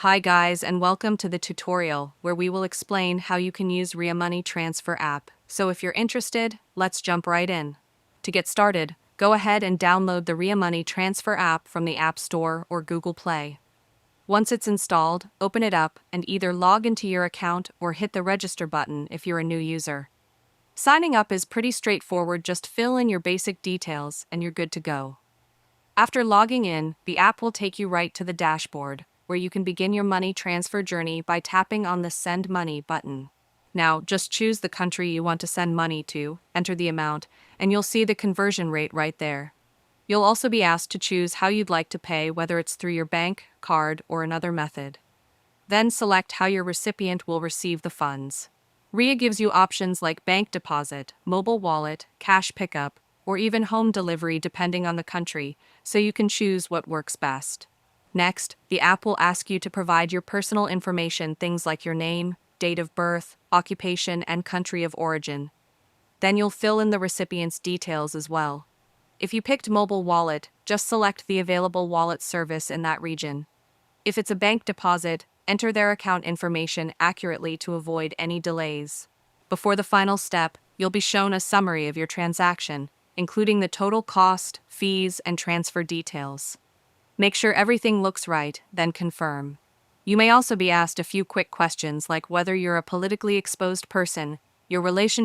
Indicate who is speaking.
Speaker 1: Hi guys, and welcome to the tutorial where we will explain how you can use Ria Money Transfer app. So if you're interested, let's jump right in. To get started, go ahead and download the Ria Money Transfer app from the App Store or Google Play. Once it's installed, open it up and either log into your account or hit the register button if you're a new user. Signing up is pretty straightforward, just fill in your basic details and you're good to go. After logging in, the app will take you right to the dashboard, where you can begin your money transfer journey by tapping on the Send Money button. Now, just choose the country you want to send money to, enter the amount, and you'll see the conversion rate right there. You'll also be asked to choose how you'd like to pay, whether it's through your bank, card, or another method. Then select how your recipient will receive the funds. Ria gives you options like bank deposit, mobile wallet, cash pickup, or even home delivery depending on the country, so you can choose what works best. Next, the app will ask you to provide your personal information, things like your name, date of birth, occupation, and country of origin. Then you'll fill in the recipient's details as well. If you picked mobile wallet, just select the available wallet service in that region. If it's a bank deposit, enter their account information accurately to avoid any delays. Before the final step, you'll be shown a summary of your transaction, including the total cost, fees, and transfer details. Make sure everything looks right, then confirm. You may also be asked a few quick questions like whether you're a politically exposed person, your relation